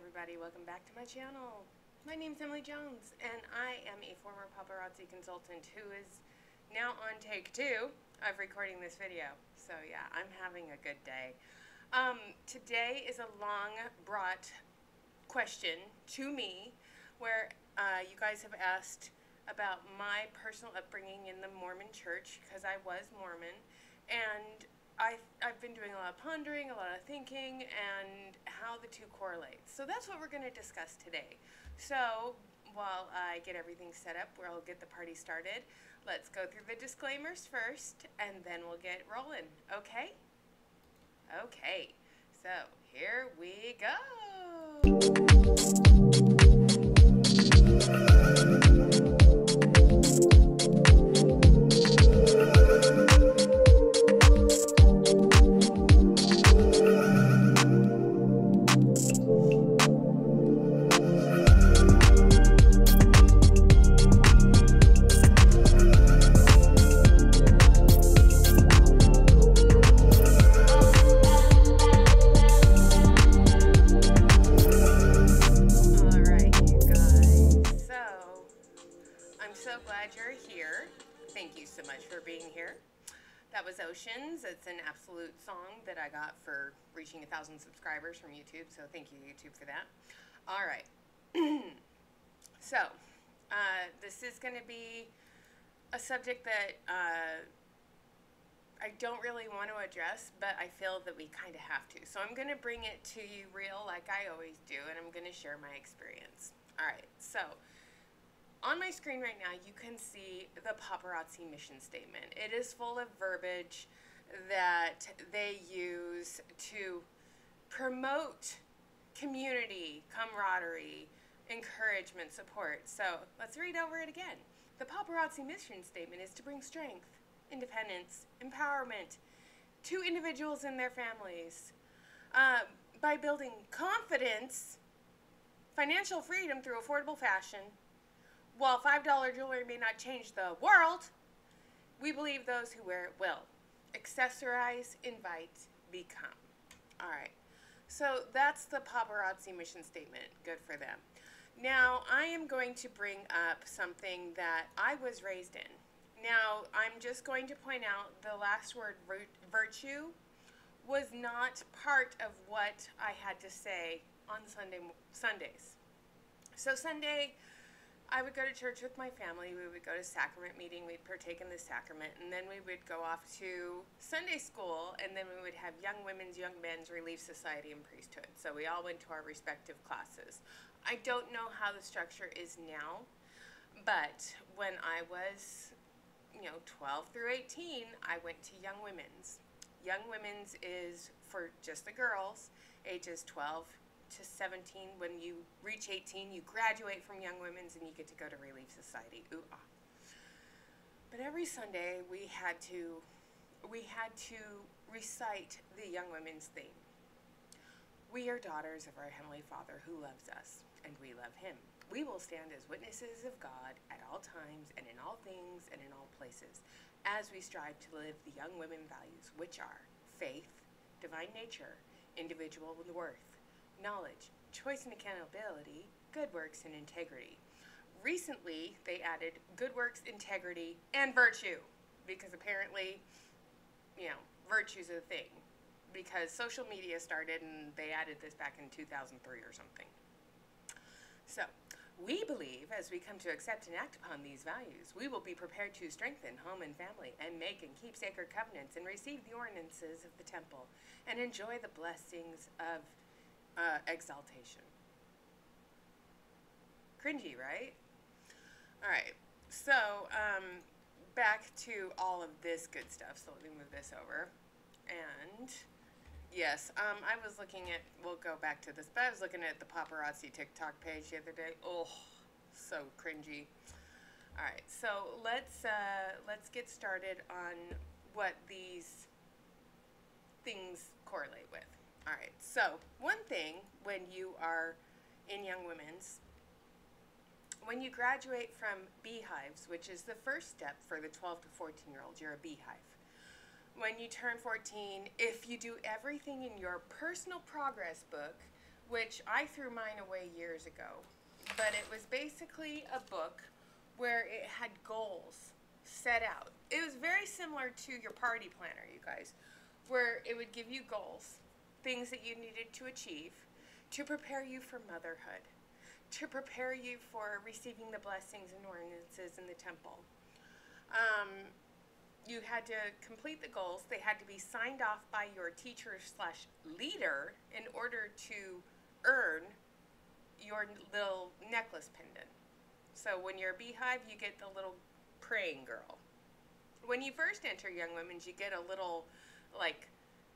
everybody, welcome back to my channel. My name's Emily Jones, and I am a former paparazzi consultant who is now on take 2 of recording this video. So yeah, I'm having a good day. Today is a long brought question to me where you guys have asked about my personal upbringing in the Mormon church, because I was Mormon, and I've been doing a lot of pondering, a lot of thinking, and how the two correlate. So that's what we're going to discuss today. So while I get everything set up, we'll get the party started. Let's go through the disclaimers first, and then we'll get rolling. Okay? Okay. So here we go. It's an absolute song that I got for reaching 1,000 subscribers from YouTube, so thank you, YouTube, for that. All right. So, this is going to be a subject that I don't really want to address, but I feel that we kind of have to. So I'm going to bring it to you real like I always do, and I'm going to share my experience. All right. So, on my screen right now, you can see the paparazzi mission statement. It is full of verbiage that they use to promote community, camaraderie, encouragement, support. So let's read over it again. The paparazzi mission statement is to bring strength, independence, empowerment to individuals and their families by building confidence, financial freedom through affordable fashion. While $5 jewelry may not change the world, we believe those who wear it will. Accessorize, invite, become. All right. So that's the paparazzi mission statement. Good for them. Now, I am going to bring up something that I was raised in. Now, I'm just going to point out the last word, virtue, was not part of what I had to say on Sundays. So Sunday, I would go to church with my family. We would go to sacrament meeting. We'd partake in the sacrament, and then we would go off to Sunday school, and then we would have young women's, young men's, relief society, and priesthood. So we all went to our respective classes. I don't know how the structure is now, but when I was, 12 through 18, I went to young women's. Young women's is for just the girls, ages 12 to 17. When you reach 18, you graduate from Young Women's and you get to go to Relief Society. Ooh, ah. But every Sunday we had to recite the Young Women's theme. We are daughters of our Heavenly Father who loves us, and we love Him. We will stand as witnesses of God at all times and in all things and in all places, as we strive to live the young women values, which are faith, divine nature, individual worth, knowledge, choice and accountability, good works, and integrity. Recently, they added good works, integrity, and virtue, because apparently, virtue's a thing. Because social media started, and they added this back in 2003 or something. So, we believe, as we come to accept and act upon these values, we will be prepared to strengthen home and family, and make and keep sacred covenants, and receive the ordinances of the temple, and enjoy the blessings of exaltation. Cringy, right? All right. So, back to all of this good stuff. So let me move this over. And yes, I was looking at, we'll go back to this, but I was looking at the paparazzi TikTok page the other day. Oh, so cringy. All right. So let's get started on what these things correlate with. All right, so one thing when you are in Young Women's, when you graduate from beehives, which is the first step for the 12 to 14-year-olds, you're a beehive. When you turn 14, if you do everything in your personal progress book, which I threw mine away years ago. But it was basically a book where it had goals set out. It was very similar to your party planner, you guys, where it would give you goals, things that you needed to achieve to prepare you for motherhood, to prepare you for receiving the blessings and ordinances in the temple. You had to complete the goals. They had to be signed off by your teacher slash leader in order to earn your little necklace pendant. So when you're a beehive, you get the little praying girl. When you first enter Young Women's, you get a little, like,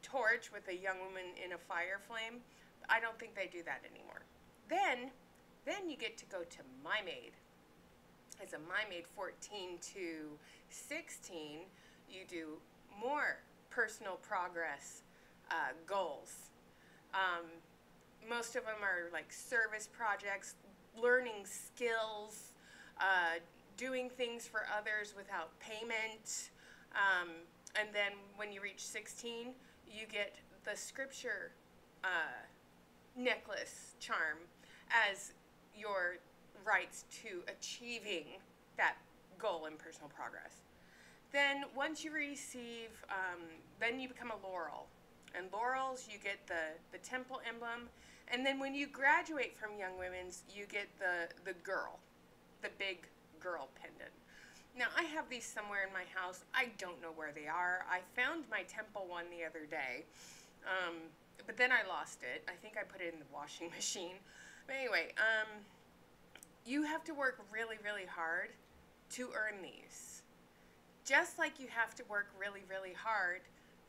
torch with a young woman in a fire flame. I don't think they do that anymore. Then you get to go to My Maid. As a My Maid 14 to 16, you do more personal progress goals. Most of them are like service projects, learning skills, doing things for others without payment. And then when you reach 16, you get the scripture necklace charm as your rights to achieving that goal in personal progress. Then once you receive, then you become a laurel. And laurels, you get the temple emblem. And then when you graduate from Young Women's, you get the girl, the big girl pendant. Now, I have these somewhere in my house. I don't know where they are. I found my temple one the other day, but then I lost it. I think I put it in the washing machine. But anyway, you have to work really, really hard to earn these. Just like you have to work really, really hard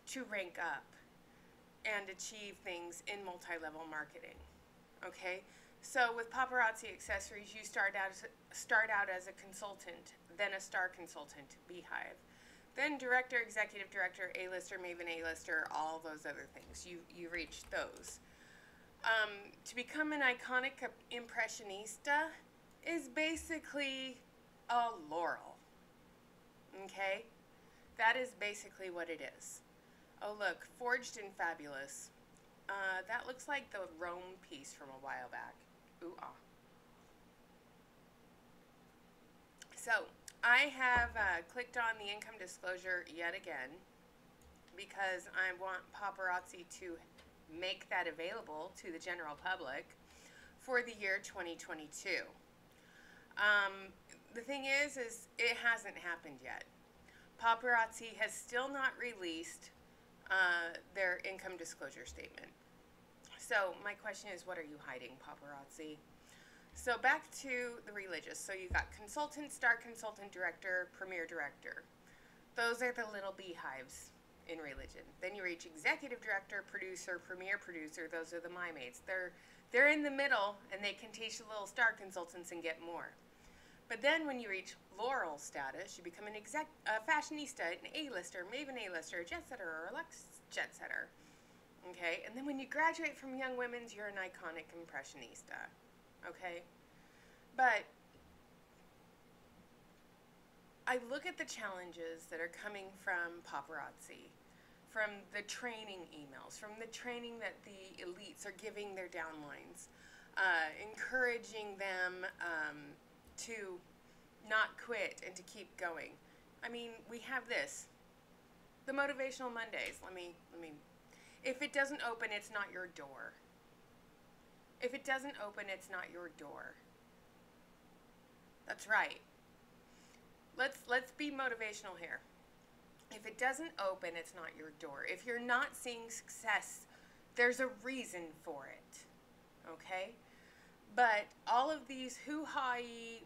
to rank up and achieve things in multi-level marketing. Okay? So with Paparazzi Accessories, you start out as a consultant, then a star consultant, beehive. Then director, executive director, A-lister, Maven A-lister, all those other things. You reach those. To become an iconic impressionista is basically a laurel. Okay? That is basically what it is. Oh look, Forged and Fabulous. That looks like the Rome piece from a while back. Ooh ah. So, I have clicked on the income disclosure yet again because I want Paparazzi to make that available to the general public for the year 2022. The thing is it hasn't happened yet. Paparazzi has still not released their income disclosure statement. So my question is, what are you hiding, Paparazzi? So back to the religious. So you got consultant, star consultant, director, premier director. Those are the little beehives in religion. Then you reach executive director, producer, premier producer. Those are the My Maids. They're in the middle, and they can teach the little star consultants and get more. But then when you reach laurel status, you become a fashionista, an A-lister, Maven A-lister, jet setter, or a Lux jet setter. Okay? And then when you graduate from Young Women's, you're an iconic impressionista. Okay? But I look at the challenges that are coming from Paparazzi, from the training emails, from the training that the elites are giving their downlines, encouraging them to not quit and to keep going. I mean, we have this, the Motivational Mondays. Let me. If it doesn't open, it's not your door. If it doesn't open, it's not your door. That's right. Let's be motivational here. If it doesn't open, it's not your door. If you're not seeing success, there's a reason for it. Okay? But all of these hoo-ha-y,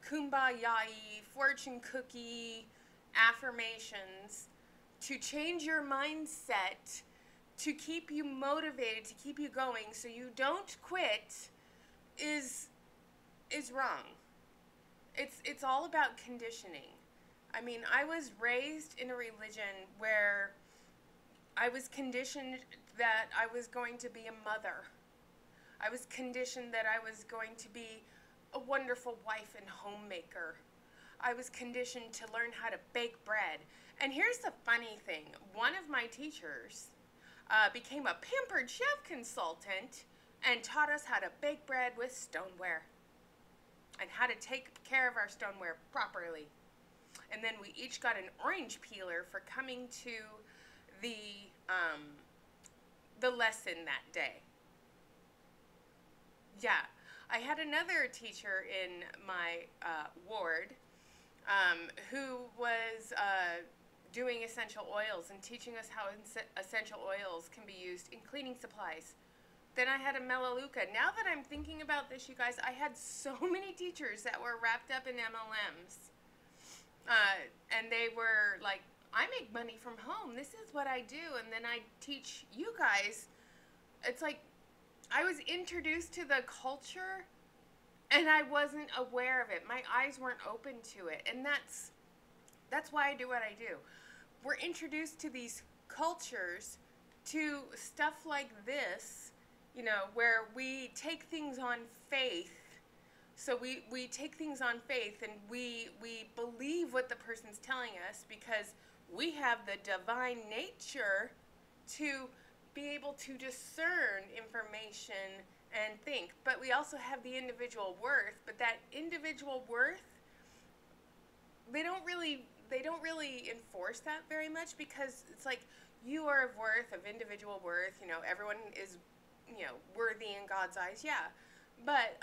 kumbaya-y, fortune cookie affirmations to change your mindset, to keep you motivated, to keep you going so you don't quit is wrong. It's all about conditioning. I mean, I was raised in a religion where I was conditioned that I was going to be a mother. I was conditioned that I was going to be a wonderful wife and homemaker. I was conditioned to learn how to bake bread. And here's the funny thing. One of my teachers became a pampered chef consultant and taught us how to bake bread with stoneware and how to take care of our stoneware properly. And then we each got an orange peeler for coming to the lesson that day. Yeah, I had another teacher in my ward who was doing essential oils and teaching us how essential oils can be used in cleaning supplies. Then I had a Melaleuca. Now that I'm thinking about this, you guys, I had so many teachers that were wrapped up in MLMs. And they were like, I make money from home. This is what I do. And then I teach you guys. It's like I was introduced to the culture and I wasn't aware of it. My eyes weren't open to it. And that's why I do what I do. We're introduced to these cultures, to stuff like this, you know, where we take things on faith. So we take things on faith and we believe what the person's telling us because we have the divine nature to be able to discern information and think. But we also have the individual worth. But that individual worth, they don't really enforce that very much because it's like you are of worth, of individual worth. You know, everyone is, you know, worthy in God's eyes. Yeah, but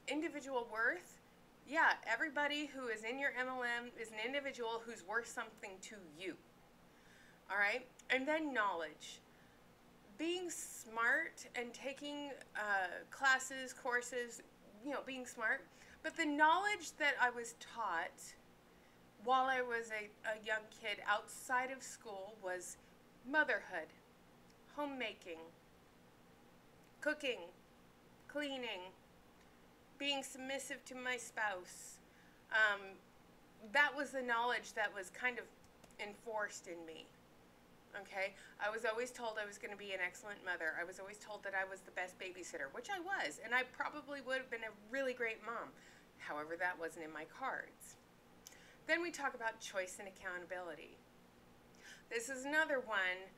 individual worth. Yeah, everybody who is in your MLM is an individual who's worth something to you. All right? And then knowledge. Being smart and taking classes, courses, you know, being smart. But the knowledge that I was taught while I was a young kid outside of school was motherhood, homemaking, cooking, cleaning, being submissive to my spouse. That was the knowledge that was kind of enforced in me. Okay? I was always told I was going to be an excellent mother. I was always told that I was the best babysitter, which I was, and I probably would have been a really great mom. However, that wasn't in my cards. Then we talk about choice and accountability. This is another one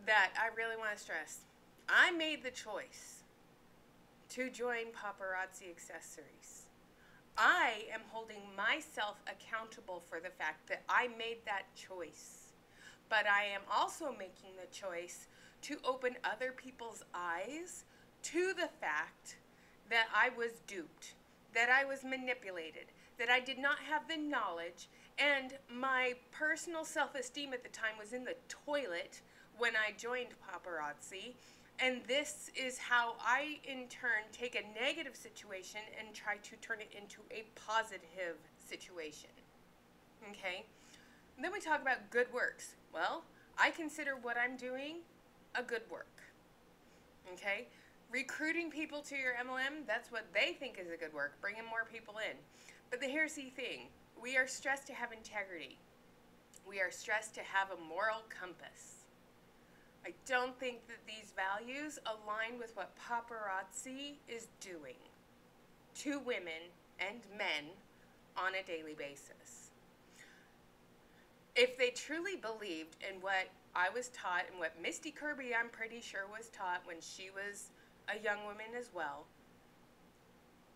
that I really want to stress. I made the choice to join PaparazziAccessories. I am holding myself accountable for the fact that I made that choice. But I am also making the choice to open other people's eyes to the fact that I was duped, that I was manipulated, that I did not have the knowledge, and my personal self-esteem at the time was in the toilet when I joined Paparazzi. And this is how I, in turn, take a negative situation and try to turn it into a positive situation. Okay? And then we talk about good works. Well, I consider what I'm doing a good work. Okay? Recruiting people to your MLM, that's what they think is a good work. Bringing more people in. But here's the thing. We are stressed to have integrity. We are stressed to have a moral compass. I don't think that these values align with what Paparazzi is doing to women and men on a daily basis. If they truly believed in what I was taught and what Misty Kirby, I'm pretty sure, was taught when she was a young woman as well,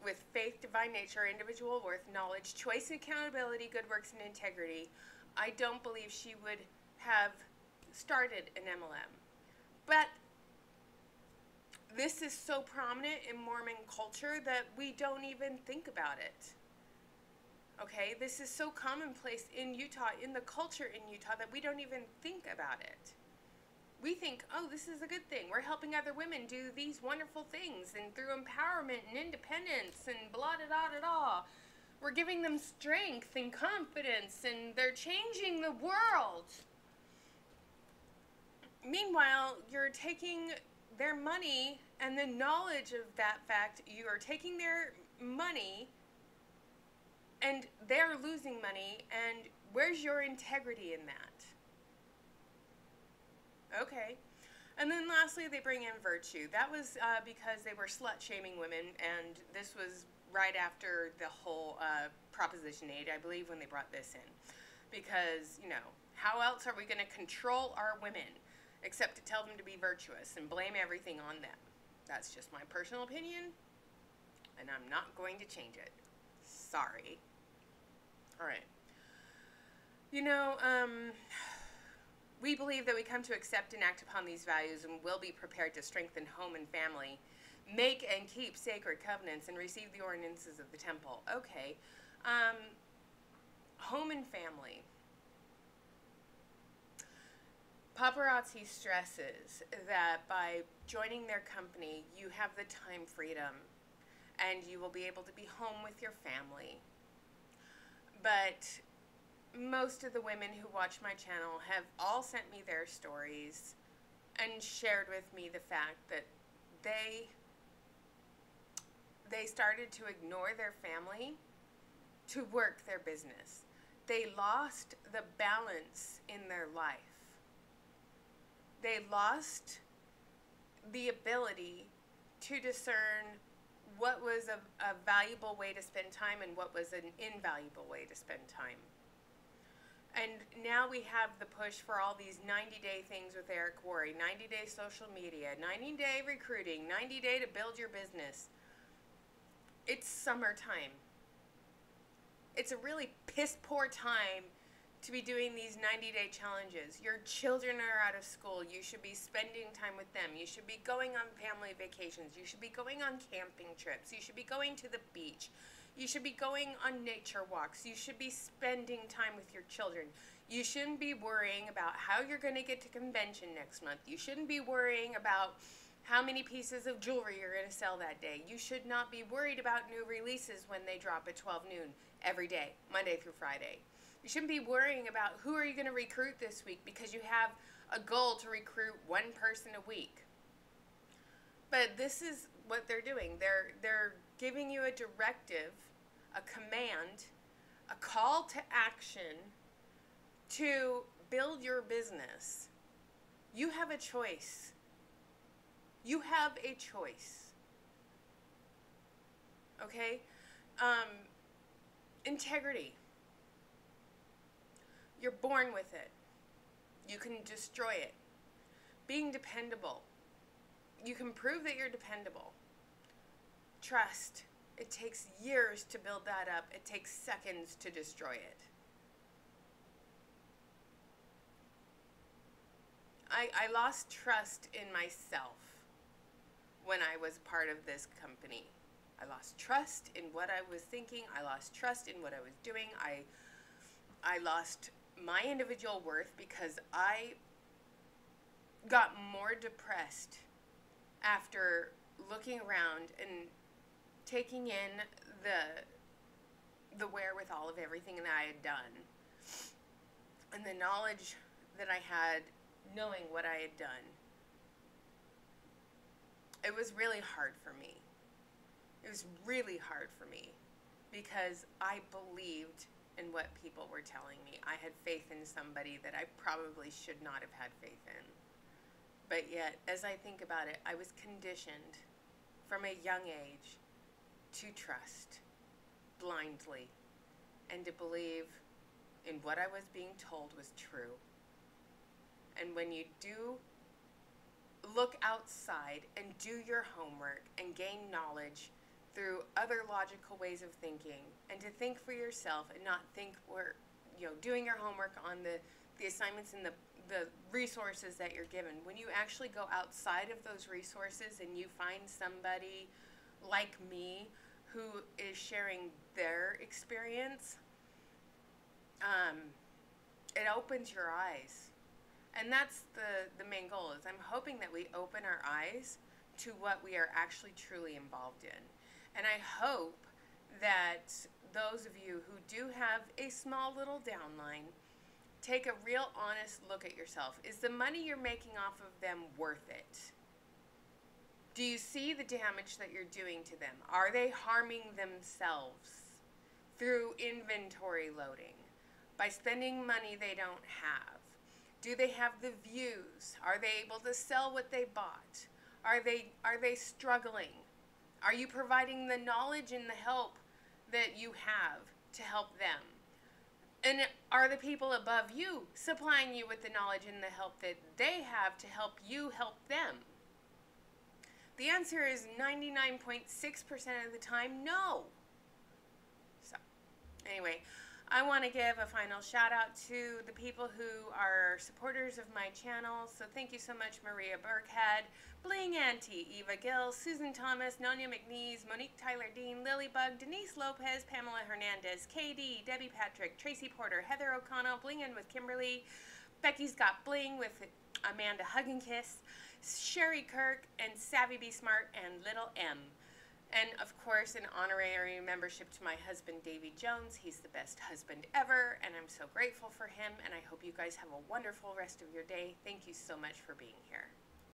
with faith, divine nature, individual worth, knowledge, choice and accountability, good works and integrity, I don't believe she would have started an MLM. But this is so prominent in Mormon culture that we don't even think about it. Okay, this is so commonplace in Utah, in the culture in Utah, that we don't even think about it. We think, oh, this is a good thing. We're helping other women do these wonderful things, and through empowerment and independence and blah, da, da, da, da. We're giving them strength and confidence, and they're changing the world. Meanwhile, you're taking their money and the knowledge of that fact. You are taking their money and they're losing money, and where's your integrity in that? Okay. And then lastly, they bring in virtue. That was because they were slut-shaming women, and this was right after the whole Proposition 8, I believe, when they brought this in. Because, you know, how else are we going to control our women except to tell them to be virtuous and blame everything on them? That's just my personal opinion, and I'm not going to change it. Sorry. All right. You know, we believe that we come to accept and act upon these values and will be prepared to strengthen home and family, make and keep sacred covenants, and receive the ordinances of the temple. Okay. Home and family. Paparazzi stresses that by joining their company, you have the time freedom and you will be able to be home with your family. But most of the women who watch my channel have all sent me their stories and shared with me the fact that they started to ignore their family to work their business. They lost the balance in their life. They lost the ability to discern what was a valuable way to spend time and what was an invaluable way to spend time. And now we have the push for all these 90-day things with Eric Worre, 90-day social media, 90-day recruiting, 90-day to build your business. It's summertime. It's a really piss-poor time to be doing these 90-day challenges. Your children are out of school. You should be spending time with them. You should be going on family vacations. You should be going on camping trips. You should be going to the beach. You should be going on nature walks. You should be spending time with your children. You shouldn't be worrying about how you're going to get to convention next month. You shouldn't be worrying about how many pieces of jewelry you're going to sell that day. You should not be worried about new releases when they drop at 12 noon every day, Monday through Friday. You shouldn't be worrying about who are you going to recruit this week because you have a goal to recruit one person a week. But this is what they're doing. They're giving you a directive, a command, a call to action to build your business. You have a choice. You have a choice. Okay? Integrity. You're born with it. You can destroy it. Being dependable. You can prove that you're dependable. Trust. It takes years to build that up. It takes seconds to destroy it. I lost trust in myself when I was part of this company. I lost trust in what I was thinking. I lost trust in what I was doing. I lost my individual worth because I got more depressed after looking around and taking in the wherewithal of everything that I had done and the knowledge that I had knowing what I had done. It was really hard for me. It was really hard for me because I believed in what people were telling me. I had faith in somebody that I probably should not have had faith in. But yet, as I think about it, I was conditioned from a young age to trust blindly and to believe in what I was being told was true. And when you do look outside and do your homework and gain knowledge through other logical ways of thinking, and to think for yourself and not think we're, doing your homework on the assignments and the resources that you're given. When you actually go outside of those resources and you find somebody like me who is sharing their experience, it opens your eyes. And that's the main goal, is I'm hoping that we open our eyes to what we are actually truly involved in. And I hope that those of you who do have a small little downline take a real honest look at yourself. Is the money you're making off of them worth it? Do you see the damage that you're doing to them? Are they harming themselves through inventory loading, by spending money they don't have? Do they have the views? Are they able to sell what they bought? Are they struggling? Are you providing the knowledge and the help that you have to help them? And are the people above you supplying you with the knowledge and the help that they have to help you help them? The answer is 99.6% of the time, no. So, anyway, I want to give a final shout out to the people who are supporters of my channel. So thank you so much, Maria Burkhead, Bling Auntie, Eva Gill, Susan Thomas, Nonya McNeese, Monique Tyler Dean, Lilybug, Denise Lopez, Pamela Hernandez, KD, Debbie Patrick, Tracy Porter, Heather O'Connell, Bling In with Kimberly, Becky's Got Bling with Amanda Hug and Kiss, Sherry Kirk, and Savvy Be Smart, and Little M. And, of course, an honorary membership to my husband, Davy Jones. He's the best husband ever, and I'm so grateful for him, and I hope you guys have a wonderful rest of your day. Thank you so much for being here.